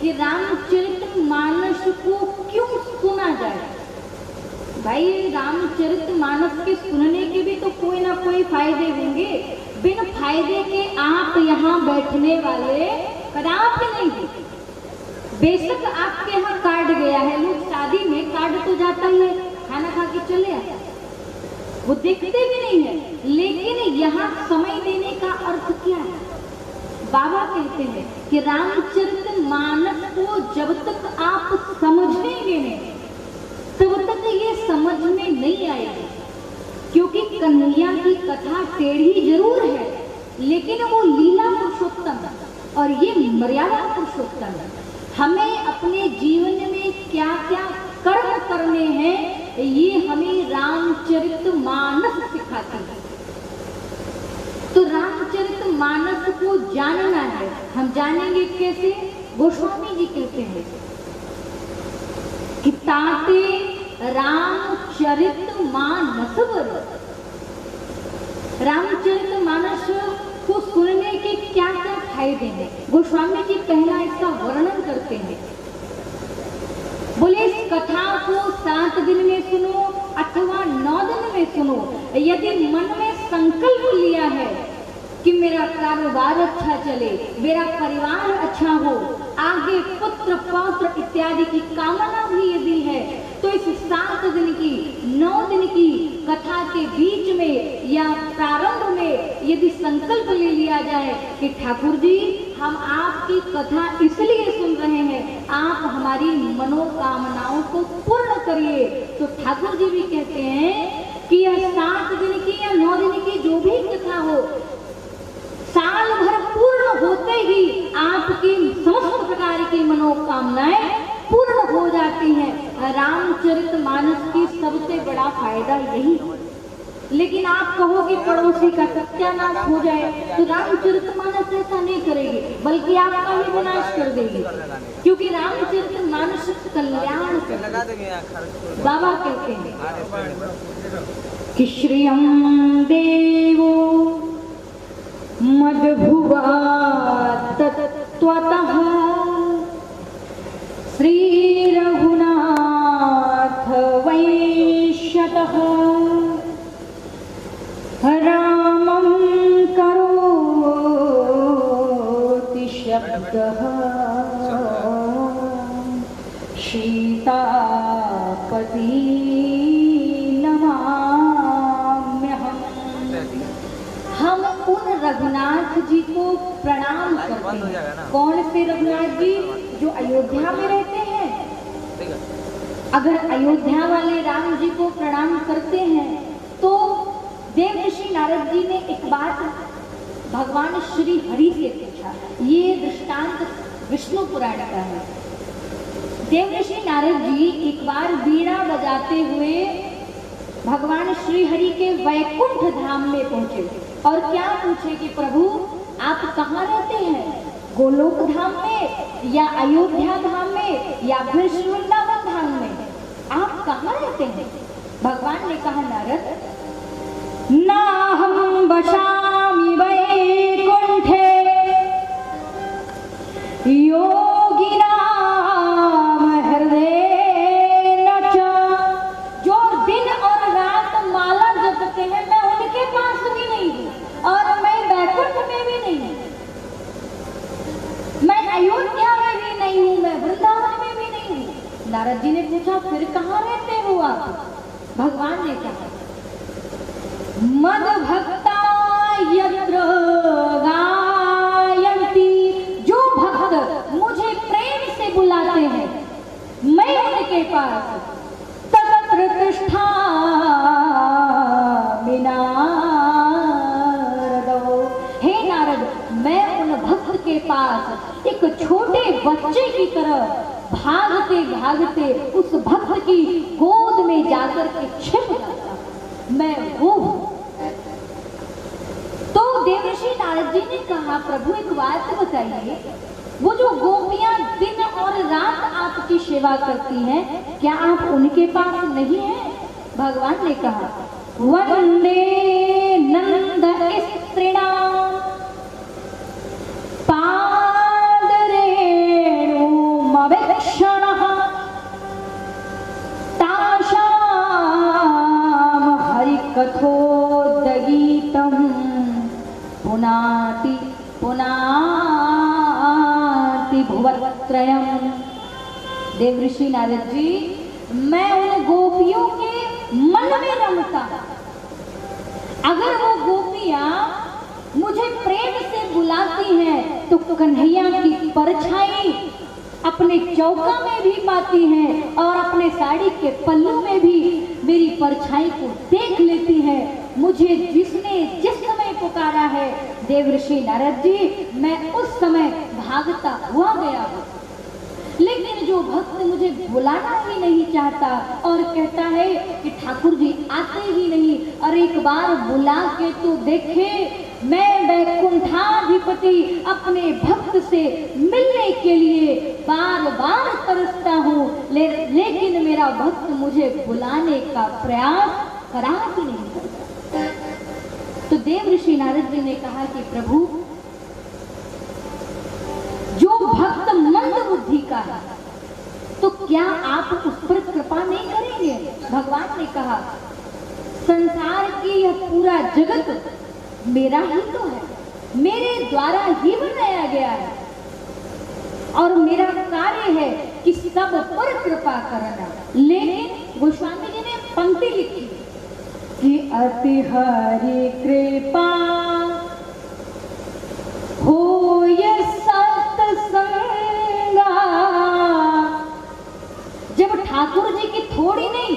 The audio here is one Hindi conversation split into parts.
कि रामचरितमानस को क्यों सुना जाए। भाई रामचरितमानस के सुनने के भी तो कोई ना कोई फायदे होंगे, बिन फायदे के आप यहाँ बैठने वाले कदापि नहीं थे। बेशक आपके यहाँ कार्ड गया है, लोग शादी में कार्ड तो जाता ही है, खाना खा के चले आते, वो देखते भी नहीं है, लेकिन यहाँ समय देने का अर्थ क्या है। बाबा कहते हैं कि रामचरितमानस को जब तक आप समझेंगे नहीं तब तक ये समझ में नहीं आएगी, क्योंकि कन्हैया की कथा टेढ़ी जरूर है लेकिन वो लीला पुरुषोत्तम है और ये मर्यादा पुरुषोत्तम है। हमें अपने जीवन में क्या क्या कर्म करने हैं ये हमें रामचरितमानस सिखाती है। तो रामचरितमानस को जानना है, हम जानेंगे कैसे। गोस्वामी जी कहते हैं कि ताते रामचरितमानस वर, रामचरितमानस को सुनने के क्या क्या फायदे हैं। गोस्वामी जी पहला इसका वर्णन करते हैं। बोले इस कथा को 7 दिन में सुनो अथवा 9 दिन में सुनो, यदि मन में संकल्प लिया है कि मेरा कारोबार अच्छा चले, मेरा परिवार अच्छा हो, आगे पुत्र पौत्र इत्यादि की कामना भी यदि है, तो इस 7 दिन की 9 दिन की कथा के बीच में या प्रारंभ में यदि संकल्प ले लिया जाए कि ठाकुर जी हम आपकी कथा इसलिए सुन रहे हैं, आप हमारी मनोकामनाओं को पूर्ण करिए, तो ठाकुर जी भी कहते हैं कि यह 7 दिन की या 9 दिन की जो भी कथा हो, साल भर पूर्ण होते ही आपकी समस्त प्रकार की मनोकामनाएं पूर्ण हो जाती हैं। रामचरितमानस की सबसे बड़ा फायदा यही है। लेकिन आप कहो कि पड़ोसी का सत्यानाश हो जाए, तो रामचरितमानस ऐसा नहीं करेगी, बल्कि आपका ही विनाश कर देगी, क्योंकि रामचरितमानस कल्याण करेगी। बाबा कहते हैं कि श्रियं देवो मद्भुवा तत्त्वतः श्री रघुनाथ वैश्यतः रामं करोति शब्दः सीतापति नमाम्यहम्। हम उन रघुनाथ जी को प्रणाम करते हैं। कौन से रघुनाथ जी? जो अयोध्या में रहते हैं। अगर अयोध्या वाले राम जी को प्रणाम करते हैं तो देवर्षि नारद जी ने एक बात भगवान श्री हरि से पूछा। ये दृष्टांत विष्णु पुराण का है। देवर्षि नारद जी एक बार वीणा बजाते हुए भगवान श्री हरि के वैकुंठ धाम में पहुंचे और क्या पूछे कि प्रभु आप कहाँ रहते हैं, गोलोक धाम में या अयोध्या धाम में या फिर वृंदावन धाम में, आप कहाँ रहते हैं? भगवान ने कहा नारद, नाहं वसामि वैकुंठे योगिनां हृदयेन च। जो दिन और रात माला जपते हैं मैं उनके पास भी नहीं हूँ और मैं वैकुंठ में भी नहीं हूँ, मैं अयोध्या में भी नहीं हूँ, मैं वृंदावन में भी नहीं हूँ। नारद जी ने पूछा फिर कहाँ रहते हो आप? भगवान ने कहा मद्भक्ता यत्र गायन्ति, जो भक्त मुझे प्रेम से बुलाते हैं मैं उनके पास तत्र तिष्ठामि नारद। हे नारद, मैं उन भक्त के पास एक छोटे बच्चे की तरह भागते भागते उस भक्त की गोद में जाकर के छिप जाता, मैं वो हूं। तो देवर्षि नारद जी ने कहा प्रभु एक बात बताइए, वो जो गोपियां दिन और रात आपकी सेवा करती हैं क्या आप उनके पास नहीं हैं? भगवान ने कहा वंदे नंद स्त्रीणां पादरेणु पुनाति पुनाति भुवत्रयम्। देवऋषि नारद जी, मैं उन गोपियों के मन में रमता, अगर वो गोपियां मुझे प्रेम से बुलाती हैं तो कन्हैया की परछाई अपने चौका में भी पाती हैं और अपने साड़ी के पल्लू में भी मेरी परछाई को देख लेती हैं। मुझे जिसने जिस समय पुकारा है देवऋषि नारद जी, मैं उस समय भागता हुआ गया हूँ। लेकिन जो भक्त मुझे बुलाना ही नहीं चाहता और कहता है कि ठाकुर जी आते ही नहीं, और एक बार बुला के तो देखे, मैं वैकुंठाधिपति अपने भक्त से मिलने के लिए बार बार तरसता हूँ, लेकिन मेरा भक्त मुझे बुलाने का प्रयास करा ही नहीं करता। तो देवऋषि नारद जी ने कहा कि प्रभु, जो भक्त मंद बुद्धि का है तो क्या आप उस पर कृपा नहीं करेंगे? भगवान ने कहा, संसार की यह पूरा जगत मेरा ही तो है, मेरे द्वारा ही बनाया गया है और मेरा कार्य है कि सब पर कृपा करना। लेकिन गोस्वामी जी ने पंक्ति लिखी कि अति हरि कृपा हो ये सत्संगा। जब ठाकुर जी की थोड़ी नहीं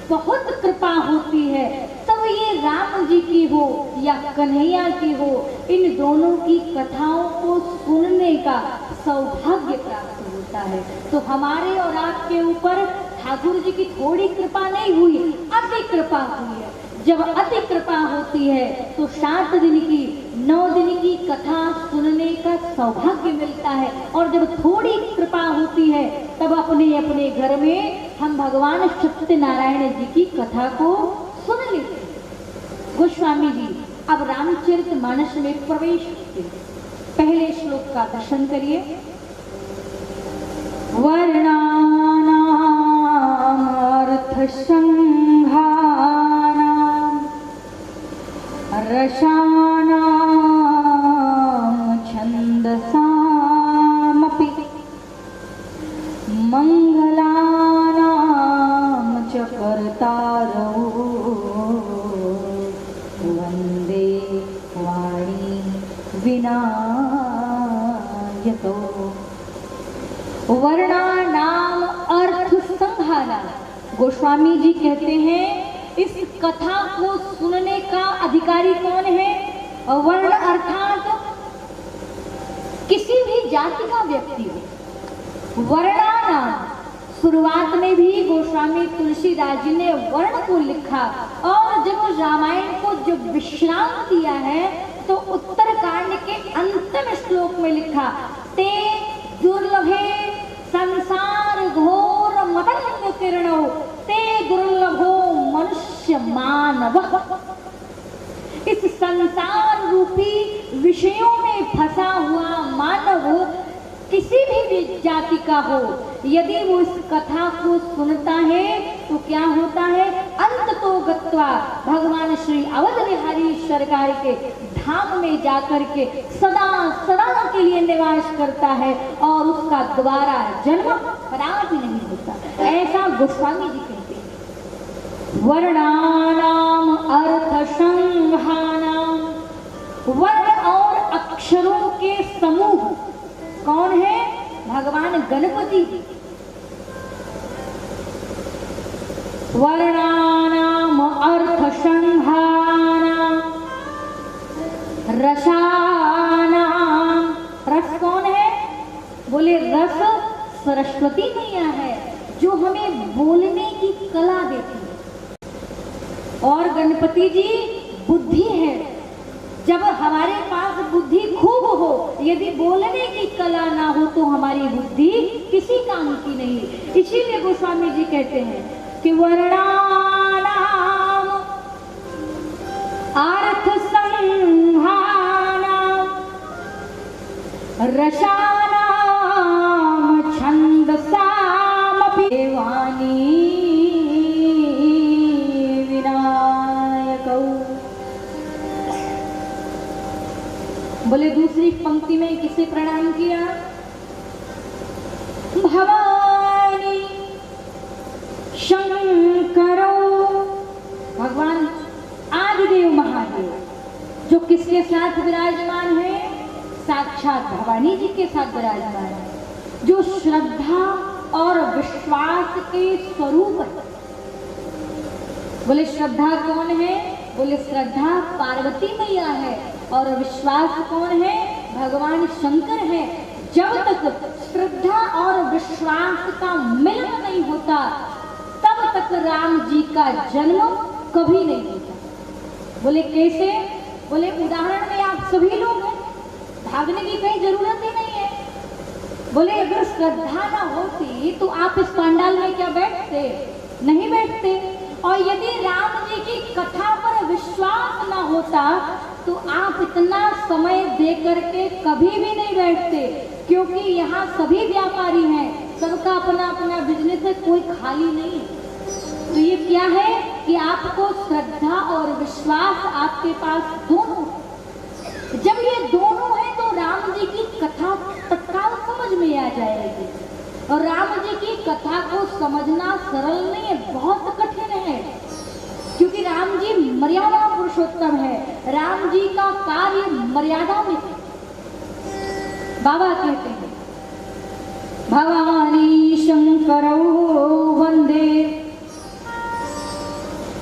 बहुत कृपा होती है, तब ये राम जी की हो या कन्हैया की हो, इन दोनों की कथाओं को सुनने का सौभाग्य प्राप्त होता है। तो हमारे और आपके ऊपर ठाकुर जी की थोड़ी कृपा नहीं हुई, अति कृपा हुई है। जब अति कृपा होती है तो 7 दिन की 9 दिन की कथा सुनने का सौभाग्य मिलता है, और जब थोड़ी कृपा होती है तब अपने अपने घर में हम भगवान सत्यनारायण जी की कथा को सुन लेते हैं। गोस्वामी जी अब रामचरितमानस में प्रवेश करते हैं। पहले श्लोक का दर्शन करिए। वर्णानाम अर्थ संहाराम रसानाम छंदसामपि मंगलानाम च कर्तारौ वंदे वाणी विनायको। वर्णानाम अर्थ संहारा। गोस्वामी जी कहते हैं इस कथा को सुनने का अधिकारी कौन है? वर्ण अर्थात किसी भी जाति का व्यक्ति हो। वर्णानाम, शुरुआत में भी गोस्वामी तुलसीदास जी ने वर्ण को लिखा, और जब रामायण को जो विश्राम दिया है तो उत्तरकांड के अंतिम श्लोक में लिखा, ते दुर्लभे संसार घोर मदंग किरणो ते दुर्लभो मनुष्य मानव। इस संसार रूपी विषयों में फंसा हुआ मानव किसी भी जाति का हो, यदि वो इस कथा को सुनता है तो क्या होता है? अंत तो गत्वा भगवान श्री अवध बिहारी सरकार के धाम में जाकर के सदा सदा के लिए निवास करता है और उसका दोबारा जन्म प्राप्त नहीं होता। ऐसा गोस्वामी जी कहते हैं। वर्णानाम अर्थ संहानाम, वर्ण और अक्षरों के समूह कौन है? भगवान गणपति जी। वर्णानाम अर्थ संहानाम रसानाम, रस कौन है? बोले रस सरस्वती मैया है जो हमें बोलने की कला देती है। और गणपति जी बुद्धि है। जब हमारे पास बुद्धि खूब हो, यदि बोलने की कला ना हो तो हमारी बुद्धि किसी काम की नहीं। इसीलिए गोस्वामी जी कहते हैं कि वर्णानाम अर्थ संहानाम रसानाम छंदसामपि वाणी विनायकौ। पंक्ति में किसे प्रणाम किया? भवानी शंकरो, भगवान आदिदेव महादेव जो किसके साथ विराजमान है? साक्षात भवानी जी के साथ विराजमान है, जो श्रद्धा और विश्वास के स्वरूप है। बोले श्रद्धा कौन है? बोले श्रद्धा पार्वती मैया है, और विश्वास कौन है? भगवान शंकर है। जब तक श्रद्धा और विश्वास का मिलन नहीं होता तब तक राम जी का जन्म कभी नहीं होता। बोले कैसे? बोले उदाहरण में आप सभी लोग हैं, भागने की कहीं जरूरत ही नहीं है। बोले अगर श्रद्धा ना होती तो आप इस पंडाल में क्या बैठते? नहीं बैठते। और यदि राम जी की कथा पर विश्वास ना होता तो आप इतना समय दे करके कभी भी नहीं बैठते, क्योंकि यहाँ सभी व्यापारी हैं, सबका अपना अपना बिजनेस है, कोई खाली नहीं है। तो ये क्या है कि आपको श्रद्धा और विश्वास आपके पास दोनों, जब ये दोनों है तो राम जी की कथा तत्काल समझ में आ जाएगी। और राम जी की कथा को समझना सरल नहीं है, बहुत कठिन है, क्योंकि राम जी मर्यादा पुरुषोत्तम है। राम जी का कार्य मर्यादा में है। बाबा कहते हैं भवानी शंकरो वंदे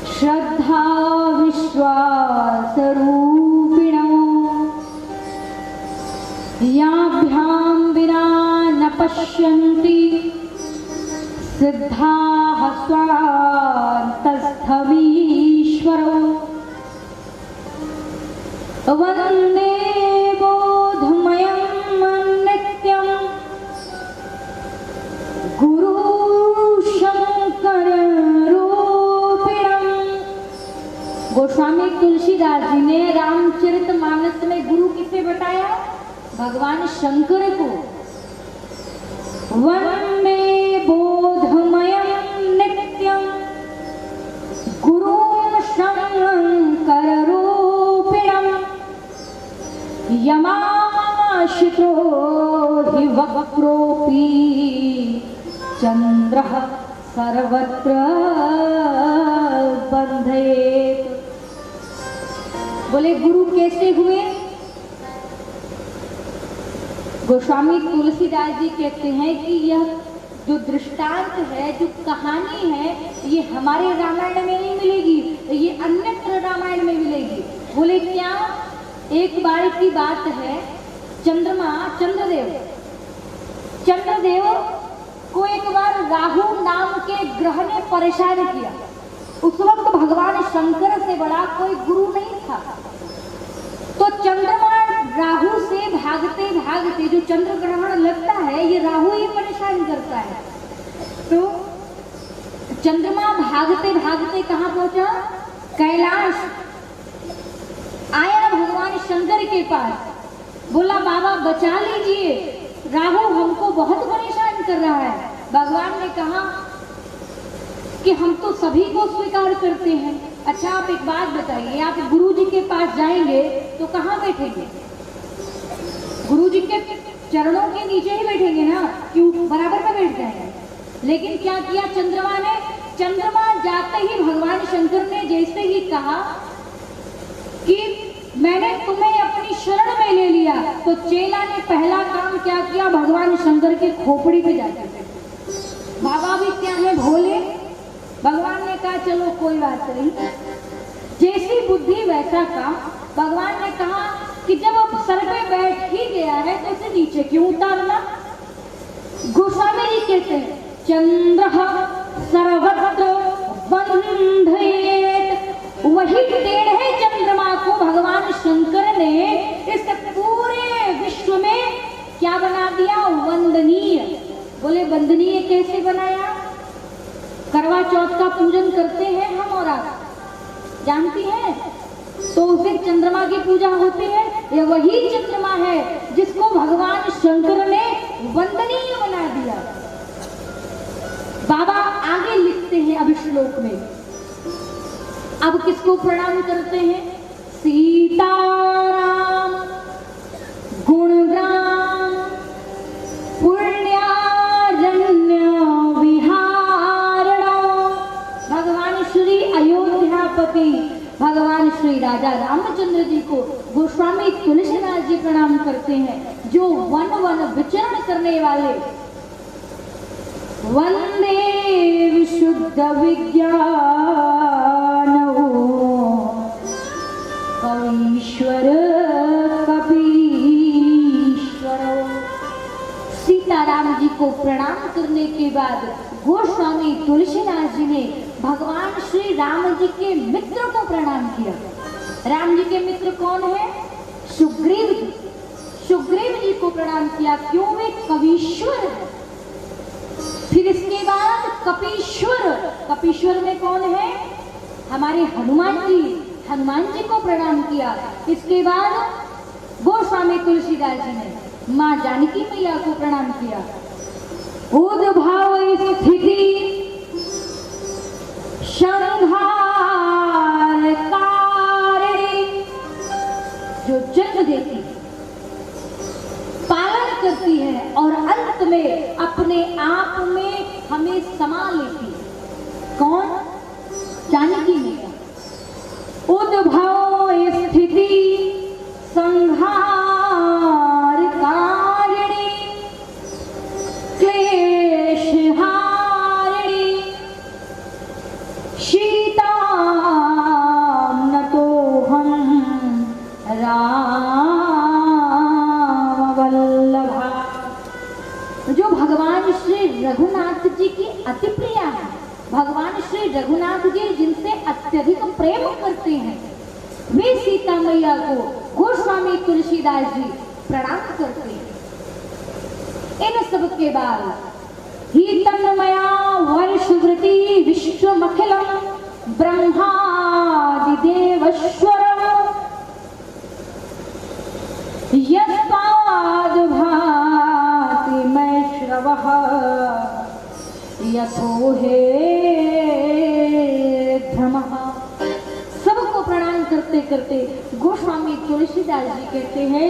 श्रद्धा विश्वास रूपिणो, याभ्यां विना न पश्यन्ति सिद्धाः स्वान्तस्थमीश्वरो, वन्दे बोधमयं नित्यं गुरु शंकर रूपिणं। गोस्वामी तुलसीदास जी ने रामचरितमानस में गुरु किसे बताया? भगवान शंकर को। वंदे बोधमयं नित्यं गुरुं शंकर रूपिणं, यमाश्रितो हि वक्रोऽपि चन्द्रः सर्वत्र बन्धेत। बोले गुरु कैसे हुए? गोस्वामी तुलसीदास जी कहते हैं कि यह जो दृष्टांत है, जो कहानी है, ये हमारे रामायण में नहीं मिलेगी, ये अन्यत्र रामायण में मिलेगी। बोले क्या? एक बार की बात है, चंद्रदेव को एक बार राहु नाम के ग्रह ने परेशान किया। उस वक्त भगवान शंकर से बड़ा कोई गुरु नहीं था। तो चंद्रमा राहु से भागते भागते, जो चंद्र ग्रहण लगता है ये राहु ही परेशान करता है, तो चंद्रमा भागते भागते कहाँ पहुंचा? कैलाश आया भगवान शंकर के पास, बोला बाबा बचा लीजिए, राहु हमको बहुत परेशान कर रहा है। भगवान ने कहा कि हम तो सभी को स्वीकार करते हैं। अच्छा आप एक बात बताइए, आप गुरु जी के पास जाएंगे तो कहाँ बैठेंगे? गुरु जी के चरणों के नीचे ही बैठेंगे ना, क्यों? बराबर में बैठ जाएंगे। लेकिन क्या किया चंद्रमा ने? चंद्रमा जाते ही भगवान शंकर ने जैसे ही कहा कि मैंने तुम्हें अपनी शरण में ले लिया, तो चेला ने पहला काम क्या किया? भगवान शंकर के खोपड़ी पे जाकर बाबा भी क्या है भोले। भगवान ने कहा चलो कोई बात नहीं, जैसी बुद्धि वैसा काम। भगवान ने कहा कि जब अब सर पे बैठ ही गया है तो इसे नीचे क्यों उतारना? गोस्वामी जी कहते हैं चंद्र सर्वत्र बंधयेत, वही टेढ़े चंद्रमा को भगवान शंकर ने इस पूरे विश्व में क्या बना दिया? वंदनीय। बोले वंदनीय कैसे बनाया? करवा चौथ का पूजन करते हैं हम और आप, जानती हैं? तो उस दिन चंद्रमा की पूजा होती है। ये वही चंद्रमा है जिसको भगवान शंकर ने वंदनीय बना दिया। बाबा आगे लिखते हैं अब श्लोक में, अब किसको प्रणाम करते हैं? सीताराम गुणग्राम राजा रामचंद्र जी को गोस्वामी तुलसीदास जी प्रणाम करते हैं, जो वन वन विचरण करने वाले। वंदे विशुद्ध विज्ञान कवीश्वर कपीश्वर। सीताराम जी को प्रणाम करने के बाद गोस्वामी तुलसीदास जी ने भगवान श्री राम जी के मित्र को प्रणाम किया। राम जी के मित्र कौन है? सुग्रीव जी। सुग्रीव जी को प्रणाम किया, क्यों? वे कवीश्वर है। फिर इसके बाद कपीश्वर। कपीश्वर में कौन है? हमारे हनुमान जी। हनुमान जी को प्रणाम किया। इसके बाद गोस्वामी तुलसीदास जी ने माँ जानकी मैया को प्रणाम किया। उद्भव स्थिति संहार कारिणी, जो जन्म देती, पालन करती है और अंत में अपने आप में हमें समा लेती। कौन? जानकी मैया। उद्भव स्थिति संहार कारिणी क्लेश हारिणी सीतां नतोऽहं राम वल्लभा। जो भगवान श्री रघुनाथ जी की अति प्रिया है, भगवान श्री रघुनाथ जी जिनसे अत्यधिक प्रेम करते हैं, वे सीता मैया को गोस्वामी तुलसीदास जी प्रणाम करते हैं। इन सब के बाद ही तन्मया वर्षवृति विश्वमखिलम ब्रह्मादिदेवश्वरम यत्पाद भाति मैं श्रवः यथो हे धर्मः। सबको प्रणाम करते करते गोस्वामी तुलसीदास जी कहते हैं,